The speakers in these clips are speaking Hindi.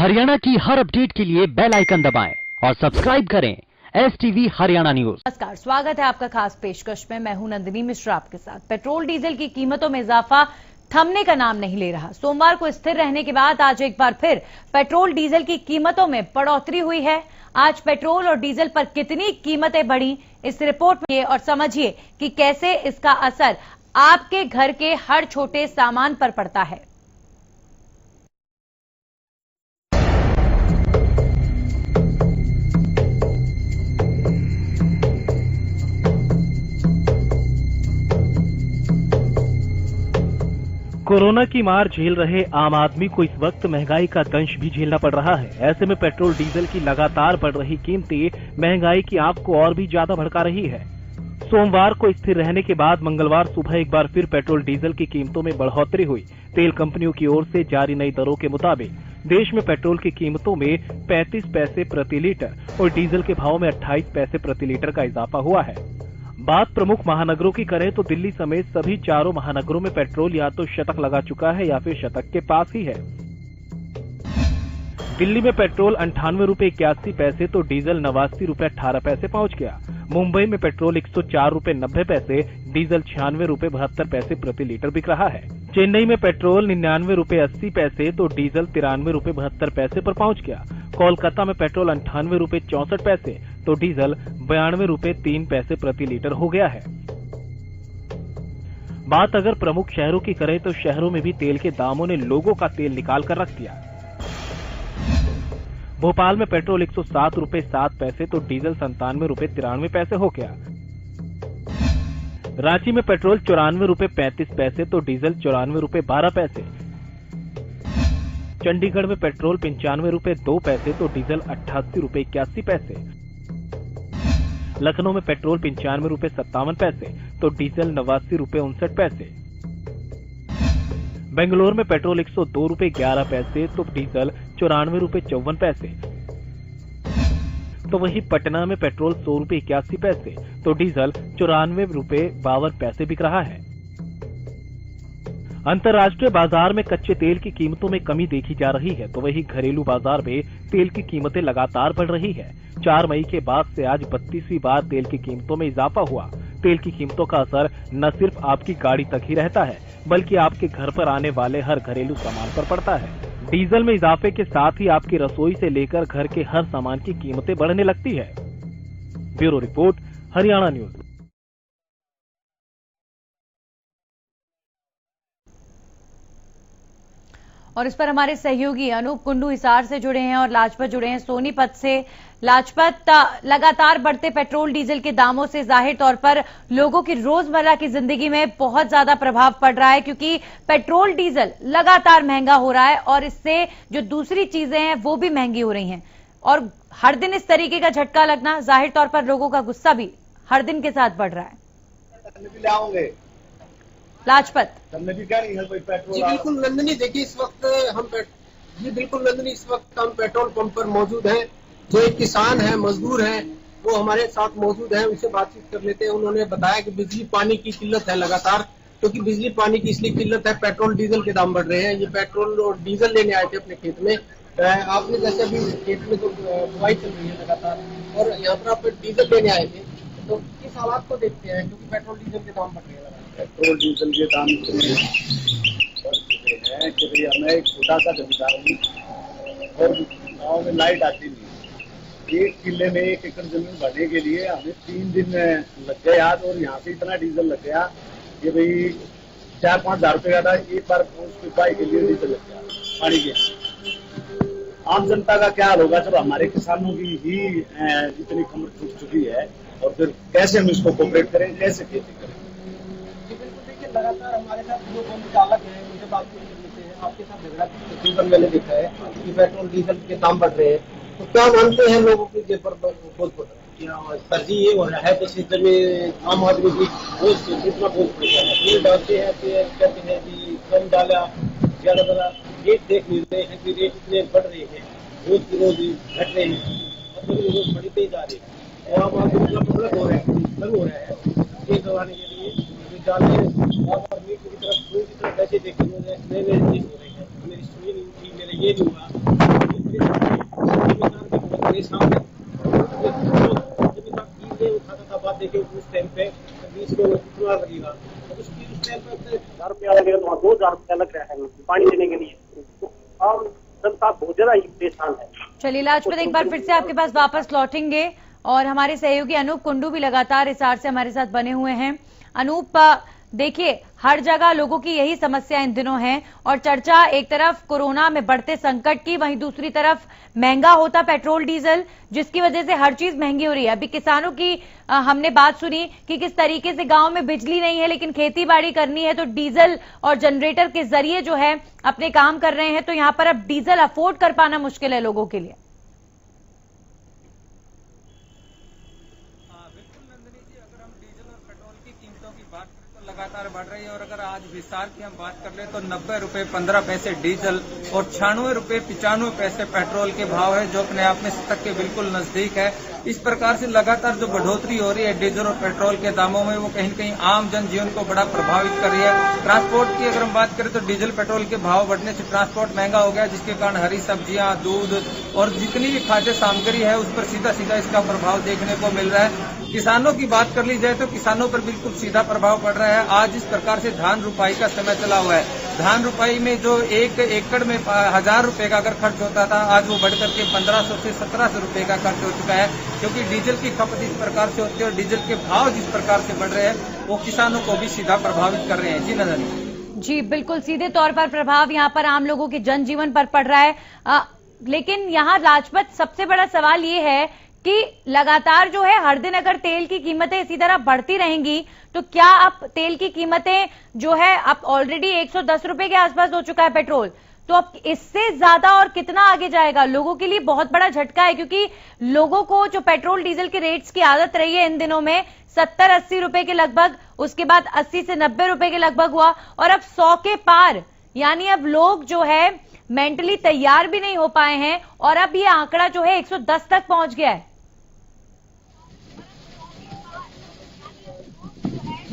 हरियाणा की हर अपडेट के लिए बेल आइकन दबाएं और सब्सक्राइब करें STV हरियाणा न्यूज। नमस्कार, स्वागत है आपका खास पेशकश में। मैं हूं नंदिनी मिश्रा आपके साथ। पेट्रोल डीजल की कीमतों में इजाफा थमने का नाम नहीं ले रहा। सोमवार को स्थिर रहने के बाद आज एक बार फिर पेट्रोल डीजल की कीमतों में बढ़ोतरी हुई है। आज पेट्रोल और डीजल पर कितनी कीमतें बढ़ी, इस रिपोर्ट में और समझिए कि कैसे इसका असर आपके घर के हर छोटे सामान पर पड़ता है। कोरोना की मार झेल रहे आम आदमी को इस वक्त महंगाई का दंश भी झेलना पड़ रहा है। ऐसे में पेट्रोल डीजल की लगातार बढ़ रही कीमतें महंगाई की आग को और भी ज्यादा भड़का रही है। सोमवार को स्थिर रहने के बाद मंगलवार सुबह एक बार फिर पेट्रोल डीजल की कीमतों में बढ़ोतरी हुई। तेल कंपनियों की ओर से जारी नई दरों के मुताबिक देश में पेट्रोल की कीमतों में 35 पैसे प्रति लीटर और डीजल के भाव में 28 पैसे प्रति लीटर का इजाफा हुआ है। बात प्रमुख महानगरों की करें तो दिल्ली समेत सभी चारों महानगरों में पेट्रोल या तो शतक लगा चुका है या फिर शतक के पास ही है। दिल्ली में पेट्रोल 98 रुपए 81 पैसे तो डीजल 89 रुपए 18 पैसे पहुंच गया। मुंबई में पेट्रोल 104 रुपए 90 पैसे, डीजल 96 रुपए 72 पैसे प्रति लीटर बिक रहा है। चेन्नई में पेट्रोल 99 रुपए 80 पैसे तो डीजल 93 रुपए 72 पैसे पर पहुंच गया। कोलकाता में पेट्रोल 98 रुपए 64 पैसे तो डीजल 92 रुपए 3 पैसे प्रति लीटर हो गया है। बात अगर प्रमुख शहरों की करें तो शहरों में भी तेल के दामों ने लोगों का तेल निकाल कर रख दिया। भोपाल में पेट्रोल 107 रुपए 7 पैसे तो डीजल 97 रुपए 93 पैसे हो गया। रांची में पेट्रोल 94 रुपए 35 पैसे तो डीजल 94 रुपए 12 पैसे। चंडीगढ़ में पेट्रोल 95 रुपए 2 पैसे तो डीजल 88 रुपए 81 पैसे। लखनऊ में पेट्रोल 95 रुपए 57 पैसे तो डीजल 89 रुपए 59 पैसे। बेंगलोर में पेट्रोल 102 रुपए 11 पैसे तो डीजल 94 रुपए 54 पैसे। तो वहीं पटना में पेट्रोल 100 रुपए 81 पैसे तो डीजल 94 रुपए 52 पैसे बिक रहा है। अंतर्राष्ट्रीय बाजार में कच्चे तेल की कीमतों में कमी देखी जा रही है, तो वहीं घरेलू बाजार में तेल की कीमतें लगातार बढ़ रही है। 4 मई के बाद से आज 32वीं बार तेल की कीमतों में इजाफा हुआ। तेल की कीमतों का असर न सिर्फ आपकी गाड़ी तक ही रहता है, बल्कि आपके घर पर आने वाले हर घरेलू सामान पर पड़ता है। डीजल में इजाफे के साथ ही आपकी रसोई से लेकर घर के हर सामान की कीमतें बढ़ने लगती है। Bureau report, Haryana news. और इस पर हमारे सहयोगी अनूप कुंडू हिसार से जुड़े हैं और लाजपत जुड़े हैं सोनीपत से। लाजपत, लगातार बढ़ते पेट्रोल डीजल के दामों से जाहिर तौर पर लोगों की रोजमर्रा की जिंदगी में बहुत ज्यादा प्रभाव पड़ रहा है, क्योंकि पेट्रोल डीजल लगातार महंगा हो रहा है और इससे जो दूसरी चीजें हैं वो भी महंगी हो रही हैं। और हर दिन इस तरीके का झटका लगना, जाहिर तौर पर लोगों का गुस्सा भी हर दिन के साथ बढ़ रहा है। लाजपत जी बिल्कुल नंदिनी, देखिए इस वक्त हम पेट्रोल पंप पर मौजूद हैं। जो एक किसान है, मजदूर है, वो हमारे साथ मौजूद है, उनसे बातचीत कर लेते हैं। उन्होंने बताया कि बिजली पानी की किल्लत है लगातार, क्योंकि बिजली पानी की इसलिए किल्लत है, पेट्रोल डीजल के दाम बढ़ रहे हैं। ये पेट्रोल और डीजल लेने आए थे अपने खेत में। आपने जैसे अभी खेत में तो बुआई चल रही है लगातार और यहाँ पर आप डीजल लेने आए थे, तो किस हालात को देखते हैं, क्योंकि पेट्रोल डीजल के दाम बढ़ रहे हैं? पेट्रोल डीजल के दाम इतने बढ़ चुके हैं कि भाई हमें एक छोटा सा जमींदार हूँ और गाँव में लाइट आती नहीं। 1 किले में 1 एकड़ जमीन भरने के लिए हमें 3 दिन लग गए आज, और यहाँ पे इतना डीजल लग गया कि भाई 4-5 हजार रुपये का था एक बार पाई के लिए डीजल लग गया पानी के। आम जनता का क्या हाल होगा जब हमारे किसानों की ही इतनी कमर टूट चुकी है, और फिर कैसे हम इसको कोऑपरेट करें, कैसे खेती करें? लगातार हमारे साथ जो चालक है उनसे बातचीत करते हैं, आपके साथ झगड़ा तकरीबन मैंने देखा है कि पेट्रोल डीजल के दाम बढ़ रहे हैं, तो क्या मानते हैं लोगों की जेब पर बोझ पड़ रहा है? सर जी, ये हो रहा है तो सिस्टम में आम आदमी की बोझ कितना बोझ पड़ रहा है। ये डालते हैं कहते हैं कि कम डाला ज्यादा डाला, रेट देख मिलते हैं कि रेट इतने बढ़ रहे हैं, रोज की रोज घट रहे हैं, रोज बढ़ते ही जा रहे हैं। आम आदमी का मतलब हो रहा है ये दबाने के लिए डालने और मीट की तरफ पैसे देखते हैं, नए चीज हो रहे हैं, मेरी सुई नहीं थी, मेरा ये नहीं हुआ, मेरे सामने उठाता था, बात देखिए उस टाइम पे 20 किलो कितना लगेगा, उस टाइम पे 1000 रुपया लगेगा, तो 2000 रुपया लग रहा है पानी देने के लिए, और जनता बहुत ज्यादा ही परेशान है। चलिए लाजपत, एक बार फिर से आपके पास वापस लौटेंगे और हमारे सहयोगी अनूप कुंडू भी लगातार हिसार से हमारे साथ बने हुए हैं। अनूप, देखिए हर जगह लोगों की यही समस्या इन दिनों है और चर्चा एक तरफ कोरोना में बढ़ते संकट की, वहीं दूसरी तरफ महंगा होता पेट्रोल डीजल, जिसकी वजह से हर चीज महंगी हो रही है। अभी किसानों की हमने बात सुनी कि किस तरीके से गांव में बिजली नहीं है लेकिन खेती बाड़ी करनी है तो डीजल और जनरेटर के जरिए जो है अपने काम कर रहे हैं, तो यहां पर अब डीजल अफोर्ड कर पाना मुश्किल है लोगों के लिए। लगातार बढ़ रही है और अगर आज हिसार की हम बात कर ले तो 90 रुपए 15 पैसे डीजल और 96 रुपए 95 पैसे पेट्रोल के भाव है, जो अपने आप में शतक के बिल्कुल नजदीक है। इस प्रकार से लगातार जो बढ़ोतरी हो रही है डीजल और पेट्रोल के दामों में, वो कहीं न कहीं आम जनजीवन को बड़ा प्रभावित कर रही है। ट्रांसपोर्ट की अगर हम बात करें तो डीजल पेट्रोल के भाव बढ़ने से ट्रांसपोर्ट महंगा हो गया, जिसके कारण हरी सब्जियां, दूध और जितनी भी खाद्य सामग्री है उस पर सीधा सीधा इसका प्रभाव देखने को मिल रहा है। किसानों की बात कर ली जाए तो किसानों पर बिल्कुल सीधा प्रभाव पड़ रहा है। आज इस प्रकार से धान रुपाई का समय चला हुआ है, धान रुपाई में जो 1 एकड़ में 1000 रुपए का अगर खर्च होता था, आज वो बढ़कर के 1500 से 1700 रुपए का खर्च हो चुका है, क्योंकि डीजल की खपत इस प्रकार से होती है और डीजल के भाव जिस प्रकार से बढ़ रहे हैं वो किसानों को भी सीधा प्रभावित कर रहे हैं। जी नजर जी बिल्कुल, सीधे तौर पर प्रभाव यहाँ पर आम लोगों के जनजीवन पर पड़ रहा है। लेकिन यहाँ लाजपत, सबसे बड़ा सवाल ये है कि लगातार जो है हर दिन अगर तेल की कीमतें इसी तरह बढ़ती रहेंगी तो क्या अब तेल की कीमतें जो है अब ऑलरेडी 110 रुपए के आसपास हो चुका है पेट्रोल, तो अब इससे ज्यादा और कितना आगे जाएगा? लोगों के लिए बहुत बड़ा झटका है, क्योंकि लोगों को जो पेट्रोल डीजल के रेट्स की आदत रही है इन दिनों में 70-80 रुपए के लगभग, उसके बाद 80 से 90 रुपए के लगभग हुआ और अब 100 के पार, यानी अब लोग जो है मेंटली तैयार भी नहीं हो पाए हैं और अब ये आंकड़ा जो है 110 तक पहुंच गया है।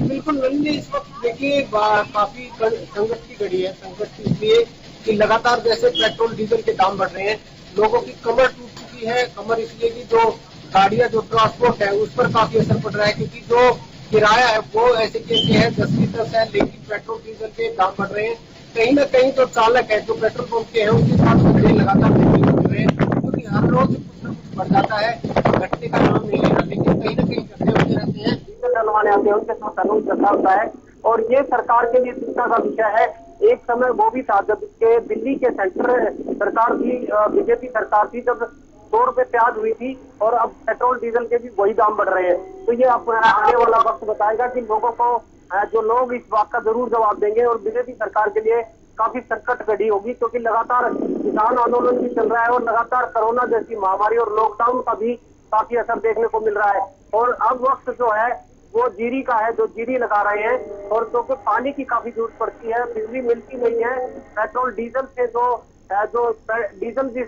बिल्कुल नहीं, इस वक्त देखिए काफी संकट की घड़ी है। संकट इसलिए कि लगातार जैसे पेट्रोल डीजल के दाम बढ़ रहे हैं, लोगों की कमर टूट चुकी है। कमर इसलिए कि जो गाड़ियां, जो ट्रांसपोर्ट है उस पर काफी असर पड़ रहा है, क्योंकि जो किराया है वो ऐसे कैसे है 10-10 है, लेकिन पेट्रोल डीजल के दाम बढ़ रहे हैं। कहीं ना कहीं जो चालक है, जो पेट्रोल पंप के हैं, उनके साथ लगातार बढ़ रहे हैं, क्योंकि हर रोज कुछ न कुछ बढ़ जाता है, घटने का नाम नहीं लेना, लेकिन कहीं ना कहीं घटने होते रहते हैं। डलवाने आते हैं, उनके साथ कानून चलता होता है और ये सरकार के लिए चिंता का विषय है। एक समय वो भी था जब के दिल्ली के सेंटर सरकार थी, बीजेपी सरकार थी, जब 100 रुपए प्याज हुई थी और अब पेट्रोल डीजल के भी वही दाम बढ़ रहे हैं। तो ये आने वाला वक्त बताएगा कि लोगों को, जो लोग इस बात का जरूर जवाब देंगे और बीजेपी सरकार के लिए काफी संकट घड़ी होगी, क्योंकि लगातार किसान आंदोलन भी चल रहा है और लगातार कोरोना जैसी महामारी और लॉकडाउन का भी काफी असर देखने को मिल रहा है। और अब वक्त जो है वो जीरी का है, जो जीरी लगा रहे हैं और क्योंकि पानी की काफी जरूरत पड़ती है, बिजली मिलती नहीं है। पेट्रोल डीजल से जो डीजल जिस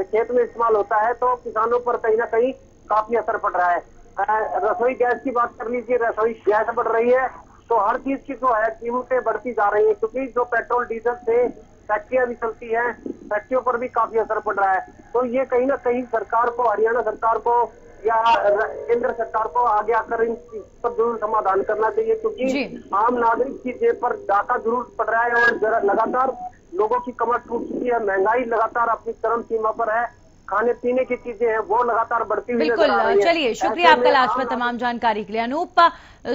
खेत में इस्तेमाल होता है, तो किसानों पर कहीं ना कहीं काफी असर पड़ रहा है। रसोई गैस की बात कर लीजिए, रसोई गैस बढ़ रही है, तो हर चीज की जो है कीमतें बढ़ती जा रही है, क्योंकि जो पेट्रोल डीजल से फैक्ट्रियां भी चलती है, फैक्ट्रियों पर भी काफी असर पड़ रहा है। तो ये कहीं ना कहीं सरकार को, हरियाणा सरकार को या केंद्र सरकार को आगे आकर इन पर जरूर समाधान करना चाहिए, क्योंकि आम नागरिक की जेब पर डाका जरूर पड़ रहा है और लगातार लोगों की कमर टूट चुकी है। महंगाई लगातार अपनी चरम सीमा पर है, खाने पीने की चीजें हैं वो लगातार बढ़ती हुई नजर आ रही है। चलिए, शुक्रिया आपका लाजपत तमाम जानकारी के लिए। अनूप,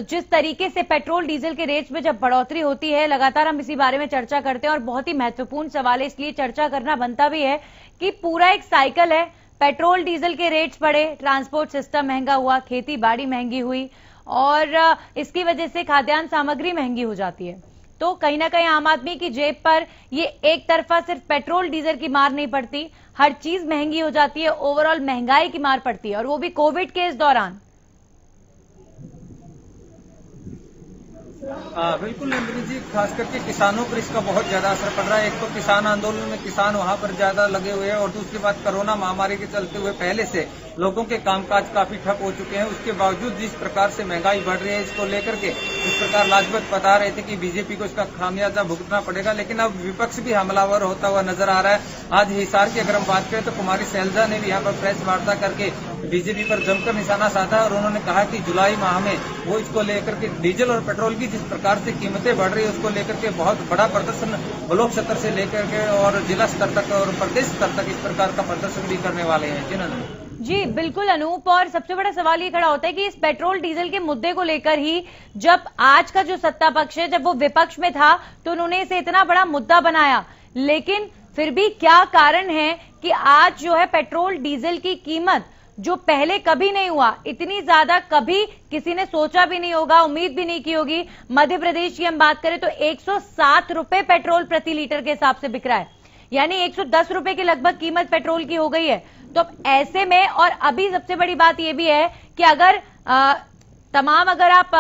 जिस तरीके से पेट्रोल डीजल के रेट्स में जब बढ़ोतरी होती है, लगातार हम इसी बारे में चर्चा करते हैं और बहुत ही महत्वपूर्ण सवाल है, इसलिए चर्चा करना बनता भी है कि पूरा एक साइकिल है, पेट्रोल डीजल के रेट्स बढ़े, ट्रांसपोर्ट सिस्टम महंगा हुआ, खेती बाड़ी महंगी हुई और इसकी वजह से खाद्यान्न सामग्री महंगी हो जाती है। तो कहीं ना कहीं आम आदमी की जेब पर ये एक तरफा सिर्फ पेट्रोल डीजल की मार नहीं पड़ती, हर चीज महंगी हो जाती है, ओवरऑल महंगाई की मार पड़ती है और वो भी कोविड के इस दौरान। बिल्कुल नंदिनी जी, खास करके किसानों पर इसका बहुत ज्यादा असर पड़ रहा है। एक तो किसान आंदोलन में किसान वहां पर ज्यादा लगे हुए हैं और दूसरी बात कोरोना महामारी के चलते हुए पहले से लोगों के कामकाज काफी ठप हो चुके हैं। उसके बावजूद जिस प्रकार से महंगाई बढ़ रही है, इसको लेकर के इस प्रकार लाजपत बता रहे थे कि बीजेपी को इसका खामियाजा भुगतना पड़ेगा, लेकिन अब विपक्ष भी हमलावर होता हुआ नजर आ रहा है। आज हिसार की अगर हम बात करें तो कुमारी शैलजा ने भी यहाँ पर प्रेस वार्ता करके बीजेपी पर जमकर निशाना साधा और उन्होंने कहा कि जुलाई माह में वो इसको लेकर के डीजल और पेट्रोल की जिस प्रकार से कीमतें बढ़ रही है उसको लेकर के बहुत बड़ा प्रदर्शन ब्लॉक स्तर से लेकर के और जिला स्तर तक और प्रदेश स्तर तक इस प्रकार का प्रदर्शन भी करने वाले हैं। जी बिल्कुल अनूप, और सबसे बड़ा सवाल ये खड़ा होता है कि इस पेट्रोल डीजल के मुद्दे को लेकर ही जब आज का जो सत्ता पक्ष है, जब वो विपक्ष में था तो उन्होंने इसे इतना बड़ा मुद्दा बनाया, लेकिन फिर भी क्या कारण है कि आज जो है पेट्रोल डीजल की कीमत जो पहले कभी नहीं हुआ, इतनी ज्यादा कभी किसी ने सोचा भी नहीं होगा, उम्मीद भी नहीं की होगी। मध्य प्रदेश की हम बात करें तो 107 रुपए पेट्रोल प्रति लीटर के हिसाब से बिक रहा है, यानी 110 रुपए के लगभग कीमत पेट्रोल की हो गई है। तो ऐसे में, और अभी सबसे बड़ी बात यह भी है कि अगर अगर आप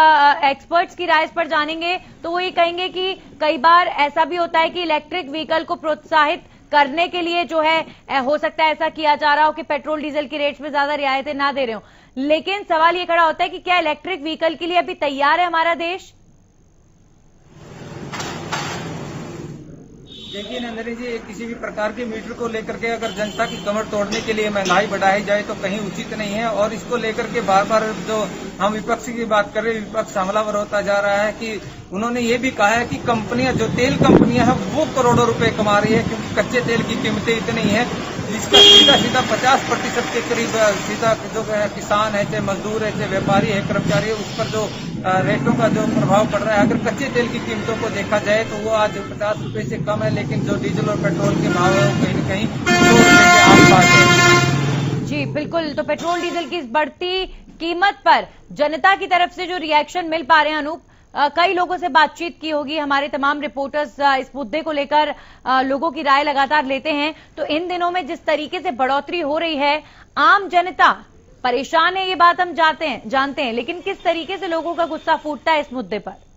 एक्सपर्ट्स की राय पर जानेंगे तो वो ये कहेंगे कि कई बार ऐसा भी होता है कि इलेक्ट्रिक व्हीकल को प्रोत्साहित करने के लिए जो है हो सकता है ऐसा किया जा रहा हो कि पेट्रोल डीजल की रेट्स में ज्यादा रियायतें ना दे रहे हो, लेकिन सवाल ये खड़ा होता है कि क्या इलेक्ट्रिक व्हीकल के लिए अभी तैयार है हमारा देश? देखिए नंदिनी जी, किसी भी प्रकार के मीटर को लेकर के अगर जनता की कमर तोड़ने के लिए महंगाई बढ़ाई जाए तो कहीं उचित नहीं है। और इसको लेकर के बार बार जो हम विपक्ष की बात कर रहे हैं, विपक्ष हमलावर होता जा रहा है कि उन्होंने ये भी कहा है कि कंपनियां, जो तेल कंपनियां हैं वो करोड़ों रुपए कमा रही है क्योंकि कच्चे तेल की कीमतें इतनी है, जिसका सीधा 50% के करीब सीधा जो किसान है, चाहे मजदूर है, चाहे व्यापारी है, कर्मचारी है, उस पर जो रेटों का जो प्रभाव पड़ रहा है। अगर कच्चे तेल की कीमतों को देखा जाए तो वो आज 50 रुपए से कम है, लेकिन जो डीजल और पेट्रोल के भाव है वो कहीं न कहीं 100 रुपए के आसपास है। जी बिल्कुल, तो पेट्रोल डीजल की इस बढ़ती कीमत पर जनता की तरफ से जो रिएक्शन मिल पा रहे हैं अनूप, कई लोगों से बातचीत की होगी, हमारे तमाम रिपोर्टर्स इस मुद्दे को लेकर लोगों की राय लगातार लेते हैं। तो इन दिनों में जिस तरीके से बढ़ोतरी हो रही है, आम जनता परेशान है, ये बात हम जानते हैं, लेकिन किस तरीके से लोगों का गुस्सा फूटता है इस मुद्दे पर?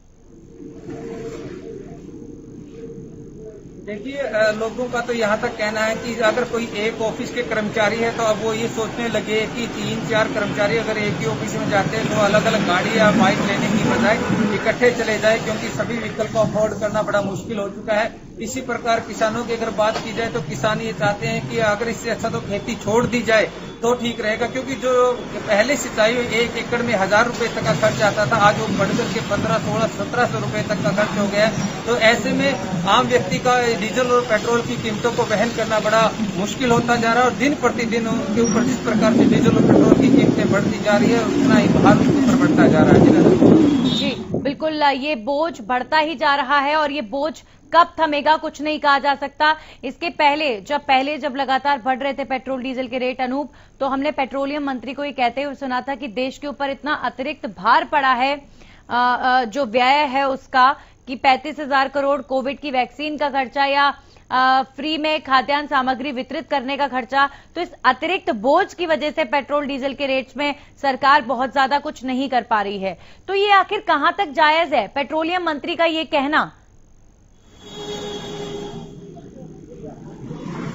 देखिए, लोगों का तो यहाँ तक कहना है कि अगर कोई एक ऑफिस के कर्मचारी है तो अब वो ये सोचने लगे कि 3-4 कर्मचारी अगर एक ही ऑफिस में जाते हैं तो अलग अलग गाड़ी या बाइक लेने की बजाय इकट्ठे चले जाए, क्योंकि सभी व्हीकल को अफोर्ड करना बड़ा मुश्किल हो चुका है। इसी प्रकार किसानों की अगर बात की जाए तो किसान ये चाहते हैं कि अगर इससे अच्छा तो खेती छोड़ दी जाए तो ठीक रहेगा, क्योंकि जो पहले सिंचाई 1 एकड़ में 1000 रुपए तक का खर्च आता था, आज वो बढ़कर के 1500-1600-1700 रुपए तक का खर्च हो गया है। तो ऐसे में आम व्यक्ति का डीजल और पेट्रोल की कीमतों को वहन करना बड़ा मुश्किल होता जा रहा है और दिन प्रतिदिन उनके ऊपर जिस प्रकार से डीजल और पेट्रोल की कीमतें बढ़ती जा रही है उतना ही भार उनके ऊपर बढ़ता जा रहा है। जी बिल्कुल, ये बोझ बढ़ता ही जा रहा है और ये बोझ कब थमेगा कुछ नहीं कहा जा सकता। इसके पहले जब लगातार बढ़ रहे थे पेट्रोल डीजल के रेट अनूप, तो हमने पेट्रोलियम मंत्री को ये कहते हुए सुना था कि देश के ऊपर इतना अतिरिक्त भार पड़ा है जो व्यय है उसका, कि 35,000 करोड़ कोविड की वैक्सीन का खर्चा या फ्री में खाद्यान्न सामग्री वितरित करने का खर्चा। तो इस अतिरिक्त बोझ की वजह से पेट्रोल डीजल के रेट्स में सरकार बहुत ज्यादा कुछ नहीं कर पा रही है। तो ये आखिर कहां तक जायज है पेट्रोलियम मंत्री का ये कहना?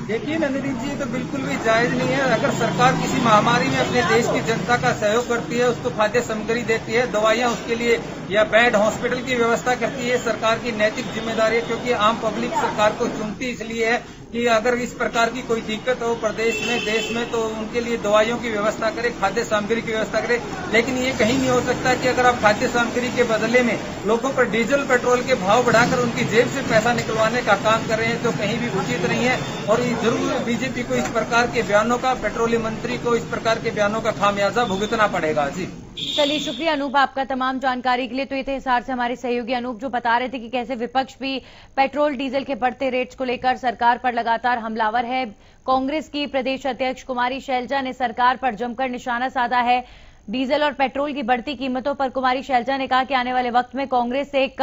देखिए नंदिनी जी, तो बिल्कुल भी जायज नहीं है। अगर सरकार किसी महामारी में अपने देश की जनता का सहयोग करती है, उसको खाद्य सामग्री देती है, दवाइयां उसके लिए या बेड हॉस्पिटल की व्यवस्था करती है, सरकार की नैतिक जिम्मेदारी है, क्योंकि आम पब्लिक सरकार को चुनती इसलिए है कि अगर इस प्रकार की कोई दिक्कत हो प्रदेश में, देश में, तो उनके लिए दवाइयों की व्यवस्था करे, खाद्य सामग्री की व्यवस्था करे। लेकिन ये कहीं नहीं हो सकता कि अगर आप खाद्य सामग्री के बदले में लोगों पर डीजल पेट्रोल के भाव बढ़ाकर उनकी जेब से पैसा निकलवाने का काम कर रहे हैं, तो कहीं भी उचित नहीं है। और जरूर बीजेपी को इस प्रकार के बयानों का, पेट्रोलियम मंत्री को इस प्रकार के बयानों का खामियाजा भुगतना पड़ेगा। जी चलिए, शुक्रिया अनूप आपका तमाम जानकारी के लिए। तो ये थे हिसार से हमारे सहयोगी अनूप, जो बता रहे थे कि कैसे विपक्ष भी पेट्रोल डीजल के बढ़ते रेट्स को लेकर सरकार पर लगातार हमलावर है। कांग्रेस की प्रदेश अध्यक्ष कुमारी शैलजा ने सरकार पर जमकर निशाना साधा है। डीजल और पेट्रोल की बढ़ती कीमतों पर कुमारी शैलजा ने कहा कि आने वाले वक्त में कांग्रेस एक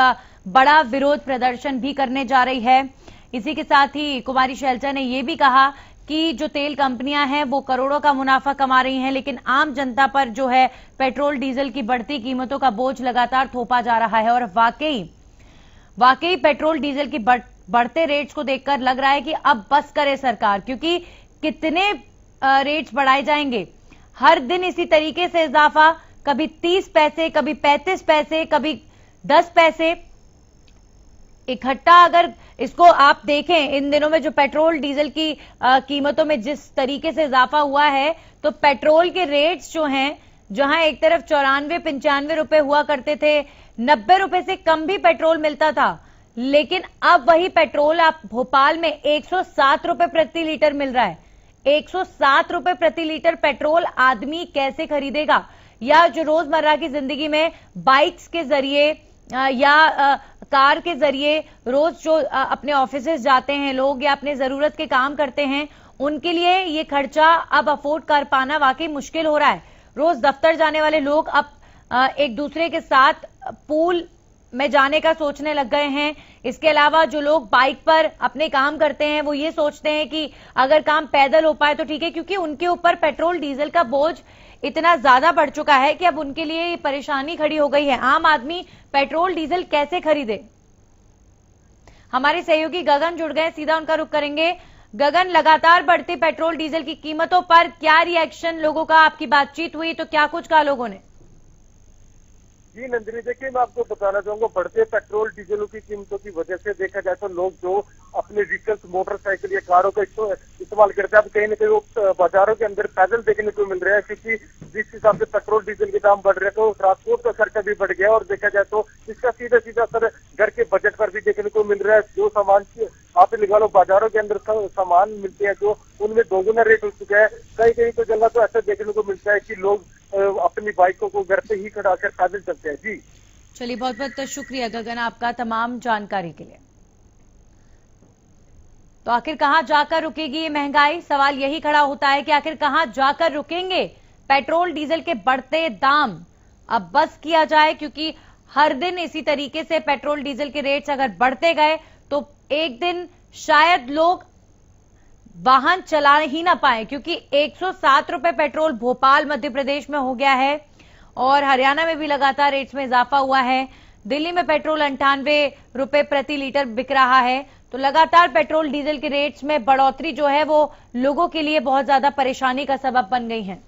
बड़ा विरोध प्रदर्शन भी करने जा रही है। इसी के साथ ही कुमारी शैलजा ने यह भी कहा कि जो तेल कंपनियां हैं वो करोड़ों का मुनाफा कमा रही हैं, लेकिन आम जनता पर जो है पेट्रोल डीजल की बढ़ती कीमतों का बोझ लगातार थोपा जा रहा है। और वाकई पेट्रोल डीजल की बढ़ते रेट्स को देखकर लग रहा है कि अब बस करे सरकार, क्योंकि कितने रेट्स बढ़ाए जाएंगे। हर दिन इसी तरीके से इजाफा, कभी 30 पैसे, कभी 35 पैसे, कभी 10 पैसे इकट्ठा। अगर इसको आप देखें, इन दिनों में जो पेट्रोल डीजल की कीमतों में जिस तरीके से इजाफा हुआ है, तो पेट्रोल के रेट्स जो हैं, जहां एक तरफ 94-95 रुपए हुआ करते थे, 90 रुपए से कम भी पेट्रोल मिलता था, लेकिन अब वही पेट्रोल आप भोपाल में 107 रुपए प्रति लीटर मिल रहा है। 107 रुपए प्रति लीटर पेट्रोल आदमी कैसे खरीदेगा? या जो रोजमर्रा की जिंदगी में बाइक्स के जरिए या कार के जरिए रोज जो अपने ऑफिसेज जाते हैं लोग या अपने जरूरत के काम करते हैं, उनके लिए ये खर्चा अब अफोर्ड कर पाना वाकई मुश्किल हो रहा है। रोज दफ्तर जाने वाले लोग अब एक दूसरे के साथ पूल में जाने का सोचने लग गए हैं। इसके अलावा जो लोग बाइक पर अपने काम करते हैं वो ये सोचते हैं कि अगर काम पैदल हो पाए तो ठीक है, क्योंकि उनके ऊपर पेट्रोल डीजल का बोझ इतना ज्यादा बढ़ चुका है कि अब उनके लिए ये परेशानी खड़ी हो गई है। आम आदमी पेट्रोल डीजल कैसे खरीदे? हमारे सहयोगी गगन जुड़ गए, सीधा उनका रुख करेंगे। गगन, लगातार बढ़ती पेट्रोल डीजल की कीमतों पर क्या रिएक्शन लोगों का? आपकी बातचीत हुई तो क्या कुछ कहा लोगों ने? जी नंदिनी, देखिए मैं आपको बताना चाहूंगा, बढ़ते पेट्रोल डीजलों की कीमतों की वजह से देखा जाए तो लोग जो अपने व्हीकल्स, मोटरसाइकिल या कारों का इस्तेमाल करते हैं, अब कहीं ना कहीं वो बाजारों के अंदर पैदल देखने को मिल रहा है, क्योंकि जिस हिसाब से पेट्रोल डीजल के दाम बढ़ रहे हैं तो ट्रांसपोर्ट का खर्चा भी बढ़ गया। और देखा जाए तो इसका सीधा सीधा असर घर के बजट पर भी देखने को मिल रहा है। जो सामान आप लगा लो बाजारों के अंदर सामान मिलते हैं जो उनमें दोगुना रेट हो चुका है। कई कई तो जगह तो ऐसा देखने को मिलता है कि लोग अपनी बाइकों को घर पे ही खड़ा कर पैदल चलते हैं। जी चलिए, बहुत बहुत शुक्रिया गगन आपका तमाम जानकारी के लिए। तो आखिर कहां जाकर रुकेगी ये महंगाई? सवाल यही खड़ा होता है कि आखिर कहां जाकर रुकेंगे पेट्रोल डीजल के बढ़ते दाम? अब बस किया जाए, क्योंकि हर दिन इसी तरीके से पेट्रोल डीजल के रेट्स अगर बढ़ते गए तो एक दिन शायद लोग वाहन चला ही ना पाए, क्योंकि 107 रुपए पेट्रोल भोपाल मध्य प्रदेश में हो गया है और हरियाणा में भी लगातार रेट्स में इजाफा हुआ है। दिल्ली में पेट्रोल 98 रुपए प्रति लीटर बिक रहा है। तो लगातार पेट्रोल डीजल के रेट्स में बढ़ोतरी जो है वो लोगों के लिए बहुत ज्यादा परेशानी का सबब बन गई है।